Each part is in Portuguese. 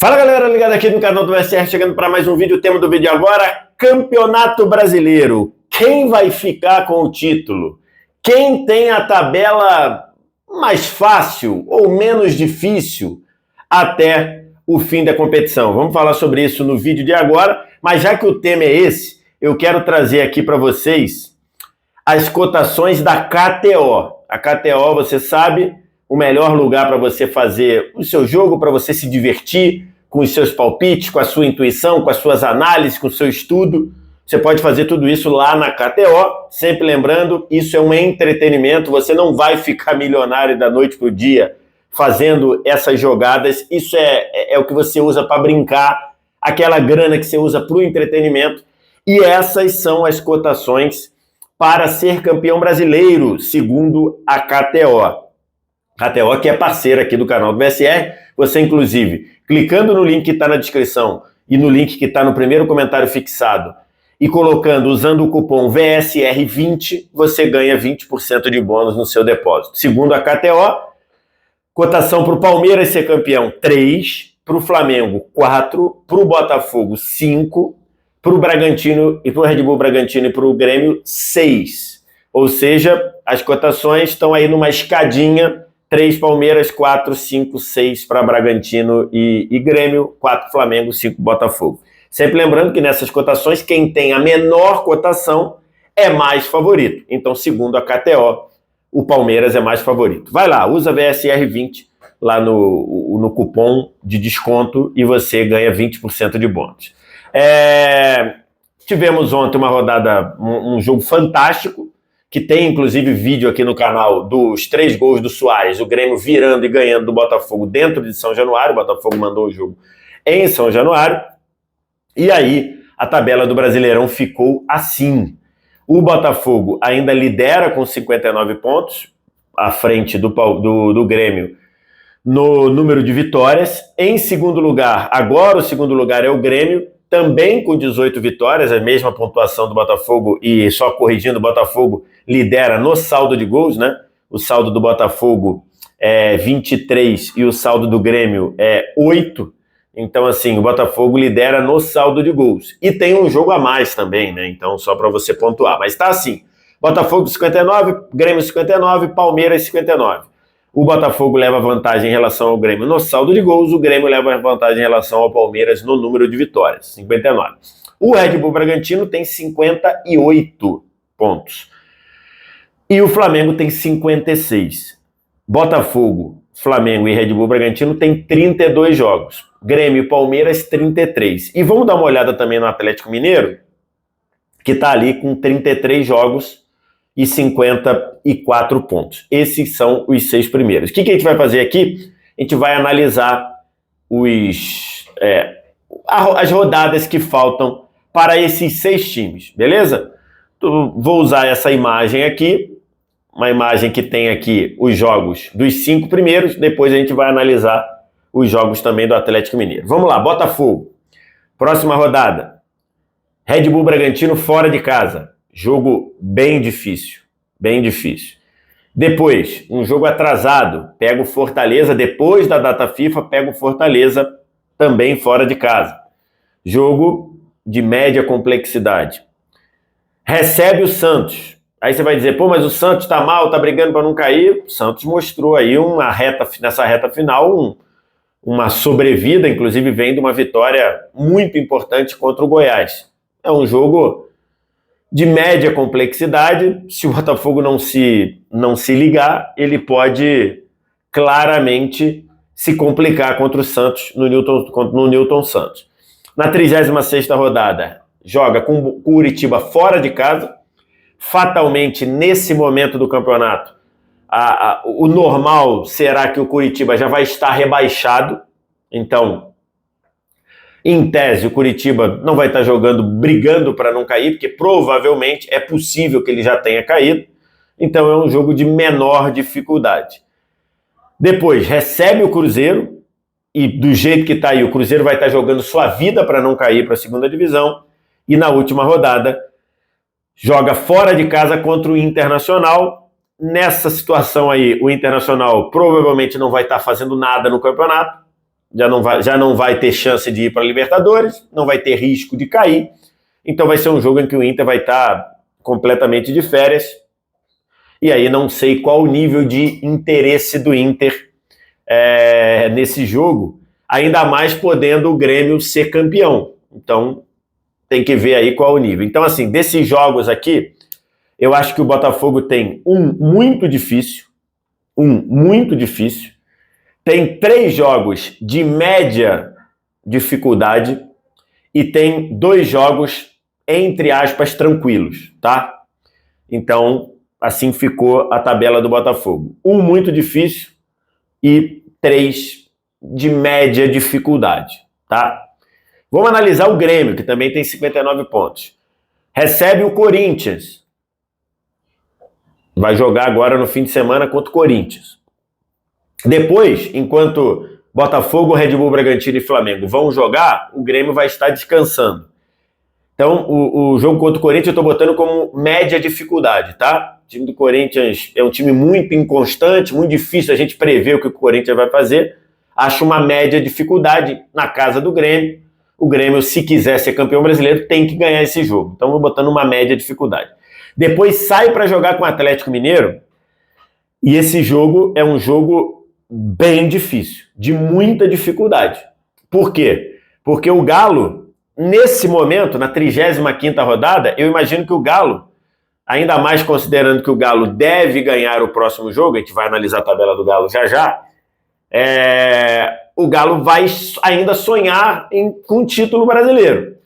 Fala galera, ligado aqui no canal do VSR, chegando para mais um vídeo. O tema do vídeo agora, Campeonato Brasileiro. Quem vai ficar com o título? Quem tem a tabela mais fácil ou menos difícil até o fim da competição? Vamos falar sobre isso no vídeo de agora, mas já que o tema é esse, eu quero trazer aqui para vocês as cotações da KTO. A KTO, você sabe, o melhor lugar para você fazer o seu jogo, para você se divertir com os seus palpites, com a sua intuição, com as suas análises, com o seu estudo. Você pode fazer tudo isso lá na KTO, sempre lembrando, isso é um entretenimento, você não vai ficar milionário da noite para o dia fazendo essas jogadas, isso é o que você usa para brincar, aquela grana que você usa para o entretenimento, e essas são as cotações para ser campeão brasileiro, segundo a KTO. KTO, que é parceira aqui do canal do VSR, você inclusive, clicando no link que está na descrição e no link que está no primeiro comentário fixado e colocando, usando o cupom VSR20, você ganha 20% de bônus no seu depósito. Segundo a KTO, cotação para o Palmeiras ser campeão, 3, para o Flamengo, 4, para o Botafogo, 5, para o Bragantino e para o Red Bull Bragantino e para o Grêmio, 6. Ou seja, as cotações estão aí numa escadinha, 3 Palmeiras, 4, 5, 6 para Bragantino e Grêmio, 4 Flamengo, 5 Botafogo. Sempre lembrando que nessas cotações, quem tem a menor cotação é mais favorito. Então, segundo a KTO, o Palmeiras é mais favorito. Vai lá, usa VSR20 lá no cupom de desconto e você ganha 20% de bônus. Tivemos ontem uma rodada, um jogo fantástico, que tem inclusive vídeo aqui no canal dos 3 gols do Suárez, o Grêmio virando e ganhando do Botafogo dentro de São Januário. O Botafogo mandou o jogo em São Januário. E aí a tabela do Brasileirão ficou assim. O Botafogo ainda lidera com 59 pontos, à frente do Grêmio no número de vitórias. Em segundo lugar, agora o segundo lugar é o Grêmio, também com 18 vitórias, a mesma pontuação do Botafogo, e só corrigindo, o Botafogo lidera no saldo de gols, né? O saldo do Botafogo é 23 e o saldo do Grêmio é 8. Então, assim, o Botafogo lidera no saldo de gols. E tem um jogo a mais também, né? Então, só para você pontuar. Mas tá assim, Botafogo 59, Grêmio 59, Palmeiras 59. O Botafogo leva vantagem em relação ao Grêmio no saldo de gols, o Grêmio leva vantagem em relação ao Palmeiras no número de vitórias, 59. O Red Bull Bragantino tem 58 pontos. E o Flamengo tem 56. Botafogo, Flamengo e Red Bull Bragantino tem 32 jogos. Grêmio e Palmeiras, 33. E vamos dar uma olhada também no Atlético Mineiro, que está ali com 33 jogos e 54 pontos. Esses são os 6 primeiros. O que a gente vai fazer aqui? A gente vai analisar as rodadas que faltam para esses 6 times, beleza? Vou usar essa imagem aqui, uma imagem que tem aqui os jogos dos 5 primeiros, depois a gente vai analisar os jogos também do Atlético Mineiro. Vamos lá, Botafogo. Próxima rodada. Red Bull Bragantino fora de casa. Jogo bem difícil, bem difícil. Depois, um jogo atrasado, pega o Fortaleza, depois da data FIFA, pega o Fortaleza também fora de casa. Jogo de média complexidade. Recebe o Santos. Aí você vai dizer, pô, mas o Santos tá mal, tá brigando para não cair. O Santos mostrou aí nessa reta final uma sobrevida, inclusive vem de uma vitória muito importante contra o Goiás. É um jogo de média complexidade. Se o Botafogo não se ligar, ele pode claramente se complicar contra o Santos no Newton Santos. Na 36ª rodada, joga com o Curitiba fora de casa. Fatalmente, nesse momento do campeonato, o normal será que o Curitiba já vai estar rebaixado. Então, em tese, o Curitiba não vai estar brigando para não cair, porque provavelmente é possível que ele já tenha caído. Então é um jogo de menor dificuldade. Depois, recebe o Cruzeiro, e do jeito que está aí, o Cruzeiro vai estar jogando sua vida para não cair para a segunda divisão. E na última rodada, joga fora de casa contra o Internacional. Nessa situação aí, o Internacional provavelmente não vai estar fazendo nada no campeonato. já não vai ter chance de ir para a Libertadores, não vai ter risco de cair. Então vai ser um jogo em que o Inter vai estar completamente de férias. E aí não sei qual o nível de interesse do Inter nesse jogo, ainda mais podendo o Grêmio ser campeão. Então tem que ver aí qual o nível. Então, assim, desses jogos aqui, eu acho que o Botafogo tem um muito difícil, tem 3 jogos de média dificuldade e tem 2 jogos, entre aspas, tranquilos, tá? Então, assim ficou a tabela do Botafogo. 1 muito difícil e 3 de média dificuldade, tá? Vamos analisar o Grêmio, que também tem 59 pontos. Recebe o Corinthians. Vai jogar agora no fim de semana contra o Corinthians. Depois, enquanto Botafogo, Red Bull, Bragantino e Flamengo vão jogar, o Grêmio vai estar descansando. Então, o jogo contra o Corinthians eu estou botando como média dificuldade, tá? O time do Corinthians é um time muito inconstante, muito difícil a gente prever o que o Corinthians vai fazer. Acho uma média dificuldade na casa do Grêmio. O Grêmio, se quiser ser campeão brasileiro, tem que ganhar esse jogo. Então, vou botando uma média dificuldade. Depois sai para jogar com o Atlético Mineiro. E esse jogo é um jogo bem difícil, de muita dificuldade. Por quê? Porque o Galo, nesse momento, na 35ª rodada, eu imagino que o Galo, ainda mais considerando que o Galo deve ganhar o próximo jogo, a gente vai analisar a tabela do Galo já, o Galo vai ainda sonhar com o título brasileiro.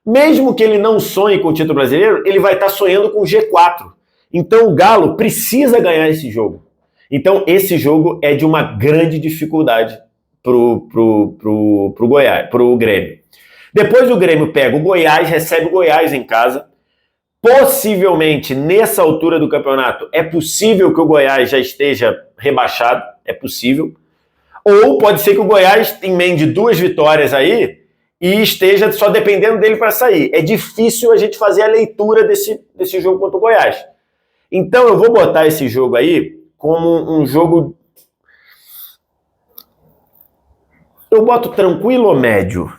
Mesmo que ele não sonhe com o título brasileiro, ele vai estar sonhando com o G4. Então o Galo precisa ganhar esse jogo. Então esse jogo é de uma grande dificuldade pro Goiás, pro Grêmio. Depois o Grêmio pega o Goiás, recebe o Goiás em casa. Possivelmente, nessa altura do campeonato, é possível que o Goiás já esteja rebaixado, é possível. Ou pode ser que o Goiás emende 2 vitórias aí e esteja só dependendo dele para sair. É difícil a gente fazer a leitura desse jogo contra o Goiás. Então eu vou botar esse jogo aí como um jogo... Eu boto tranquilo ou médio?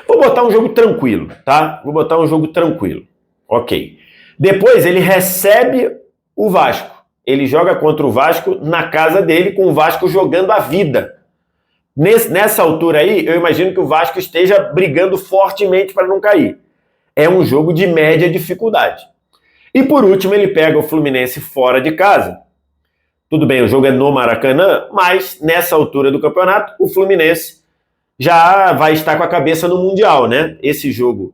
Vou botar um jogo tranquilo, tá? Vou botar um jogo tranquilo. Ok. Depois ele recebe o Vasco. Ele joga contra o Vasco na casa dele, com o Vasco jogando a vida. Nessa altura aí, eu imagino que o Vasco esteja brigando fortemente para não cair. É um jogo de média dificuldade. E por último, ele pega o Fluminense fora de casa. Tudo bem, o jogo é no Maracanã, mas nessa altura do campeonato, o Fluminense já vai estar com a cabeça no Mundial, né? Esse jogo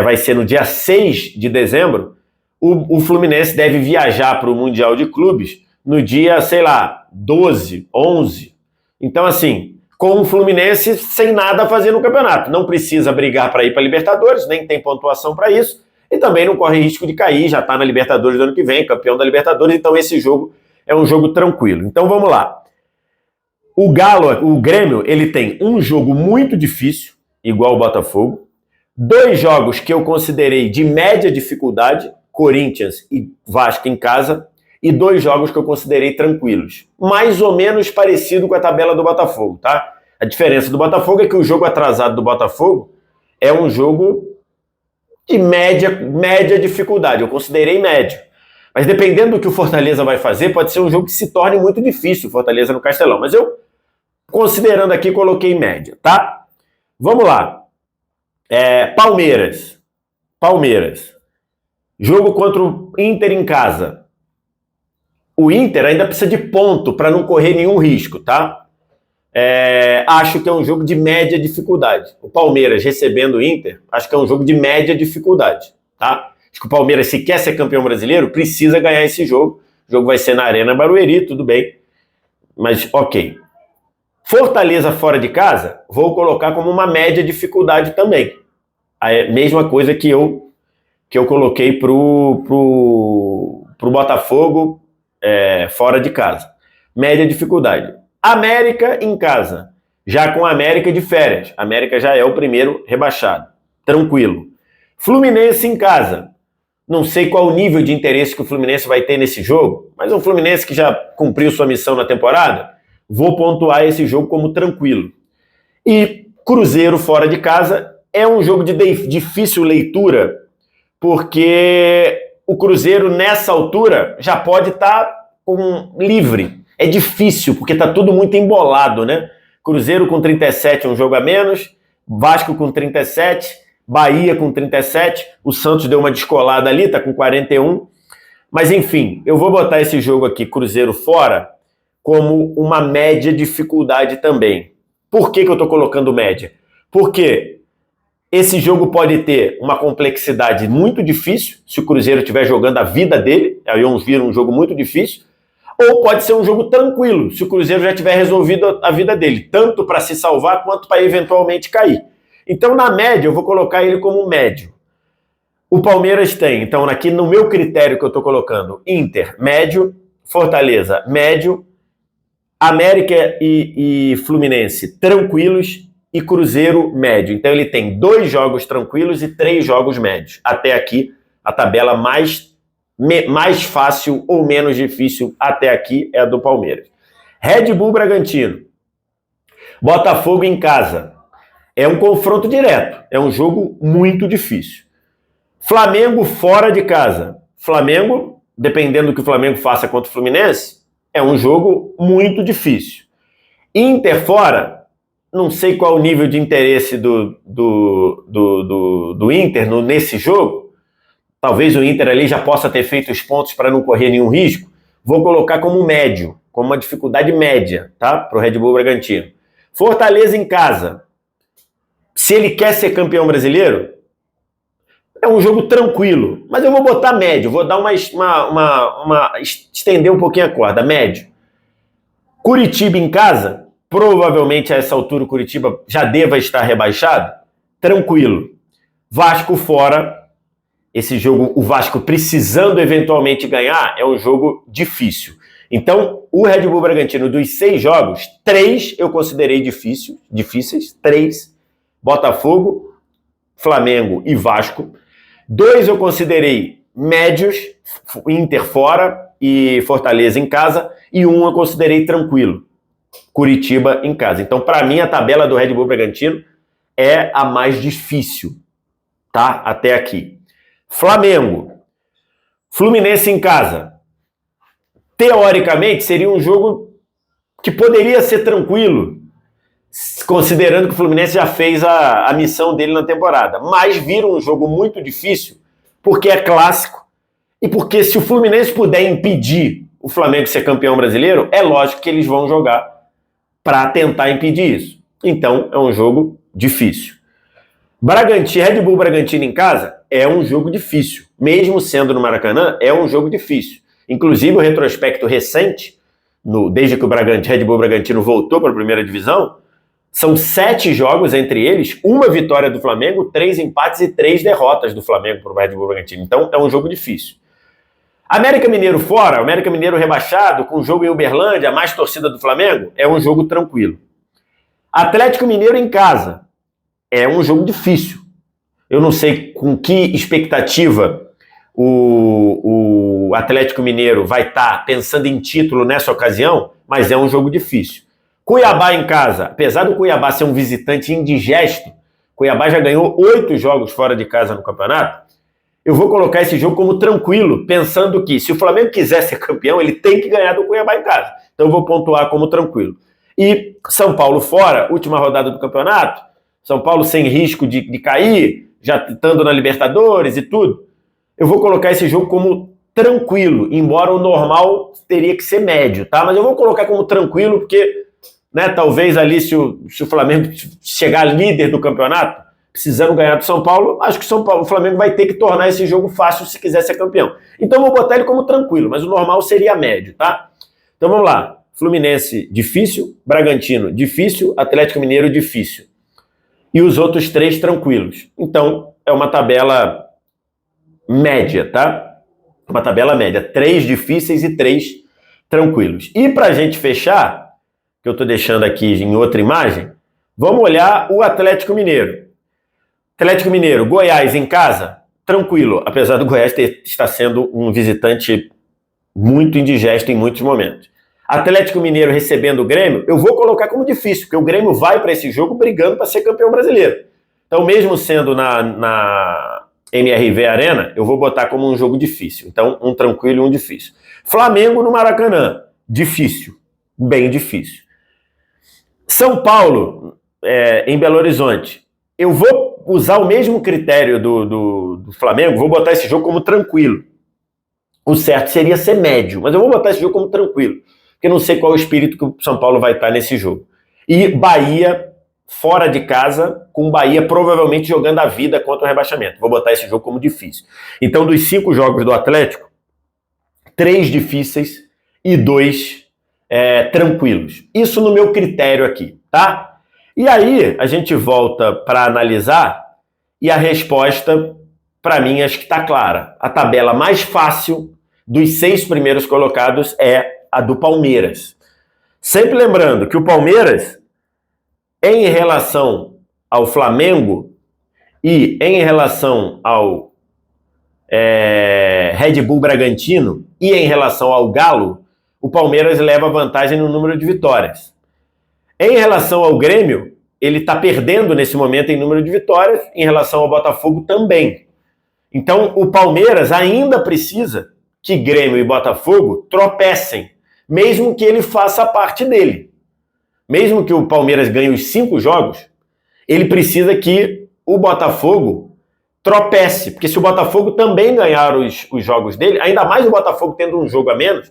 vai ser no dia 6 de dezembro. O Fluminense deve viajar para o Mundial de Clubes no dia, sei lá, 12, 11. Então, assim, com o Fluminense sem nada a fazer no campeonato. Não precisa brigar para ir para a Libertadores, nem tem pontuação para isso. E também não corre risco de cair, já está na Libertadores do ano que vem, campeão da Libertadores. Então, esse jogo é um jogo tranquilo. Então, vamos lá. O Grêmio, ele tem um jogo muito difícil, igual o Botafogo. 2 jogos que eu considerei de média dificuldade, Corinthians e Vasco em casa, e 2 jogos que eu considerei tranquilos. Mais ou menos parecido com a tabela do Botafogo, tá? A diferença do Botafogo é que o jogo atrasado do Botafogo é um jogo de média dificuldade. Eu considerei médio. Mas dependendo do que o Fortaleza vai fazer, pode ser um jogo que se torne muito difícil, o Fortaleza no Castelão. Mas eu, considerando aqui, coloquei média, tá? Vamos lá. Palmeiras. Jogo contra o Inter em casa. O Inter ainda precisa de ponto para não correr nenhum risco, tá? Acho que é um jogo de média dificuldade. O Palmeiras recebendo o Inter, acho que é um jogo de média dificuldade, tá? Acho que o Palmeiras, se quer ser campeão brasileiro, precisa ganhar esse jogo. O jogo vai ser na Arena Barueri, tudo bem. Mas, ok. Fortaleza fora de casa, vou colocar como uma média dificuldade também. A mesma coisa que eu coloquei pro Botafogo fora de casa. Média dificuldade. América em casa. Já com a América de férias. A América já é o primeiro rebaixado. Tranquilo. Fluminense em casa. Não sei qual o nível de interesse que o Fluminense vai ter nesse jogo, mas é um Fluminense que já cumpriu sua missão na temporada. vou pontuar esse jogo como tranquilo. E Cruzeiro fora de casa é um jogo de difícil leitura, porque o Cruzeiro nessa altura já pode estar livre. É difícil, porque está tudo muito embolado, né? Cruzeiro com 37, um jogo a menos, Vasco com 37, Bahia com 37, o Santos deu uma descolada ali, está com 41. Mas enfim, eu vou botar esse jogo aqui, Cruzeiro fora, como uma média dificuldade também. Por que eu estou colocando média? Porque esse jogo pode ter uma complexidade muito difícil, se o Cruzeiro estiver jogando a vida dele, aí vamos vir um jogo muito difícil, ou pode ser um jogo tranquilo, se o Cruzeiro já tiver resolvido a vida dele, tanto para se salvar quanto para eventualmente cair. Então, na média, eu vou colocar ele como médio. O Palmeiras tem, então, aqui no meu critério que eu estou colocando, Inter, médio, Fortaleza, médio, América e Fluminense, tranquilos, e Cruzeiro, médio. Então, ele tem 2 jogos tranquilos e 3 jogos médios. Até aqui, a tabela mais fácil ou menos difícil até aqui é a do Palmeiras. Red Bull Bragantino, Botafogo em casa. É um confronto direto, é um jogo muito difícil. Flamengo fora de casa. Flamengo, dependendo do que o Flamengo faça contra o Fluminense, é um jogo muito difícil. Inter fora, não sei qual o nível de interesse do Inter nesse jogo. Talvez o Inter ali já possa ter feito os pontos para não correr nenhum risco. Vou colocar como médio, como uma dificuldade média, tá? Para o Red Bull Bragantino. Fortaleza em casa. Se ele quer ser campeão brasileiro, é um jogo tranquilo, mas eu vou botar médio, vou dar estender um pouquinho a corda, médio. Curitiba em casa, provavelmente a essa altura o Curitiba já deva estar rebaixado, tranquilo. Vasco fora, esse jogo, o Vasco precisando eventualmente ganhar, é um jogo difícil. Então, o Red Bull Bragantino, dos 6 jogos, 3 eu considerei difíceis, 3, Botafogo, Flamengo e Vasco. 2 eu considerei médios, Inter fora e Fortaleza em casa, e 1 eu considerei tranquilo, Curitiba em casa. Então, para mim, a tabela do Red Bull Bragantino é a mais difícil, tá? Até aqui. Flamengo, Fluminense em casa. Teoricamente, seria um jogo que poderia ser tranquilo, considerando que o Fluminense já fez a missão dele na temporada. Mas vira um jogo muito difícil, porque é clássico, e porque se o Fluminense puder impedir o Flamengo ser campeão brasileiro, é lógico que eles vão jogar para tentar impedir isso. Então, é um jogo difícil. Red Bull Bragantino em casa é um jogo difícil. Mesmo sendo no Maracanã, é um jogo difícil. Inclusive, o retrospecto recente, desde que o Red Bull Bragantino voltou para a primeira divisão, são 7 jogos entre eles, 1 vitória do Flamengo, 3 empates e 3 derrotas do Flamengo para o Red Bull Bragantino. Então, é um jogo difícil. América Mineiro fora, América Mineiro rebaixado, com jogo em Uberlândia, mais torcida do Flamengo, é um jogo tranquilo. Atlético Mineiro em casa, é um jogo difícil. Eu não sei com que expectativa o Atlético Mineiro vai estar pensando em título nessa ocasião, mas é um jogo difícil. Cuiabá em casa, apesar do Cuiabá ser um visitante indigesto, Cuiabá já ganhou 8 jogos fora de casa no campeonato, eu vou colocar esse jogo como tranquilo, pensando que se o Flamengo quiser ser campeão, ele tem que ganhar do Cuiabá em casa. Então eu vou pontuar como tranquilo. E São Paulo fora, última rodada do campeonato, São Paulo sem risco de cair, já estando na Libertadores e tudo, eu vou colocar esse jogo como tranquilo, embora o normal teria que ser médio, tá? Mas eu vou colocar como tranquilo porque, né, talvez ali se o Flamengo chegar líder do campeonato, precisando ganhar do São Paulo, acho que o Flamengo vai ter que tornar esse jogo fácil se quiser ser campeão. Então eu vou botar ele como tranquilo, mas o normal seria médio, tá? Então vamos lá. Fluminense, difícil. Bragantino, difícil. Atlético Mineiro, difícil. E os outros 3 tranquilos. Então é uma tabela média, tá? Uma tabela média. 3 difíceis e 3 tranquilos. E pra gente fechar, que eu tô deixando aqui em outra imagem, vamos olhar o Atlético Mineiro. Atlético Mineiro, Goiás em casa, tranquilo, apesar do Goiás estar sendo um visitante muito indigesto em muitos momentos. Atlético Mineiro recebendo o Grêmio, eu vou colocar como difícil, porque o Grêmio vai para esse jogo brigando para ser campeão brasileiro. Então, mesmo sendo na MRV Arena, eu vou botar como um jogo difícil. Então, um tranquilo e um difícil. Flamengo no Maracanã, difícil, bem difícil. São Paulo, em Belo Horizonte, eu vou usar o mesmo critério do Flamengo, vou botar esse jogo como tranquilo. O certo seria ser médio, mas eu vou botar esse jogo como tranquilo, porque eu não sei qual é o espírito que o São Paulo vai estar nesse jogo. E Bahia, fora de casa, com o Bahia provavelmente jogando a vida contra o rebaixamento. Vou botar esse jogo como difícil. Então, dos 5 jogos do Atlético, 3 difíceis e 2 tranquilos. Isso no meu critério aqui, tá? E aí, a gente volta para analisar e a resposta, para mim, acho que está clara. A tabela mais fácil dos 6 primeiros colocados é a do Palmeiras. Sempre lembrando que o Palmeiras, em relação ao Flamengo e em relação ao Red Bull Bragantino e em relação ao Galo, o Palmeiras leva vantagem no número de vitórias. Em relação ao Grêmio, ele está perdendo nesse momento em número de vitórias, em relação ao Botafogo também. Então, o Palmeiras ainda precisa que Grêmio e Botafogo tropecem, mesmo que ele faça parte dele. Mesmo que o Palmeiras ganhe os 5 jogos, ele precisa que o Botafogo tropece, porque se o Botafogo também ganhar os jogos dele, ainda mais o Botafogo tendo um jogo a menos,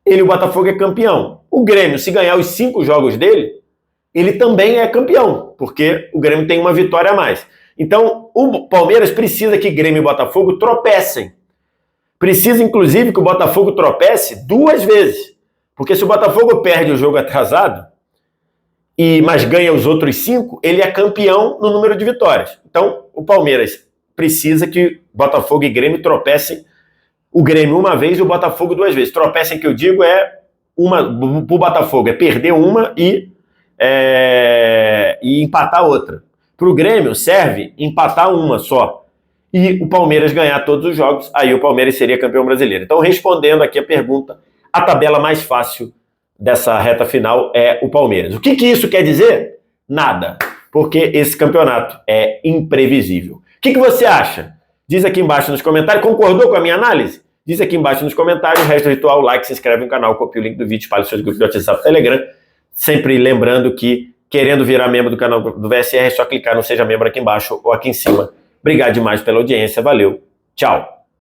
o Botafogo é campeão. O Grêmio, se ganhar os 5 jogos dele, ele também é campeão, porque o Grêmio tem uma vitória a mais. Então, o Palmeiras precisa que Grêmio e Botafogo tropecem. Precisa, inclusive, que o Botafogo tropece 2 vezes. Porque se o Botafogo perde o jogo atrasado, mas ganha os outros 5, ele é campeão no número de vitórias. Então, o Palmeiras precisa que Botafogo e Grêmio tropecem, o Grêmio uma vez e o Botafogo 2 vezes. Tropecem, que eu digo, pro Botafogo, é perder uma e empatar outra. Para o Grêmio serve empatar uma só. E o Palmeiras ganhar todos os jogos, aí o Palmeiras seria campeão brasileiro. Então, respondendo aqui a pergunta, a tabela mais fácil dessa reta final é o Palmeiras. O que isso quer dizer? Nada. Porque esse campeonato é imprevisível. O que você acha? Diz aqui embaixo nos comentários. Concordou com a minha análise? Diz aqui embaixo nos comentários. O resto do ritual, like, se inscreve no canal, copia o link do vídeo, espalha os seus grupos de WhatsApp e Telegram. Sempre lembrando que, querendo virar membro do canal do VSR, é só clicar no Seja Membro aqui embaixo ou aqui em cima. Obrigado demais pela audiência. Valeu. Tchau.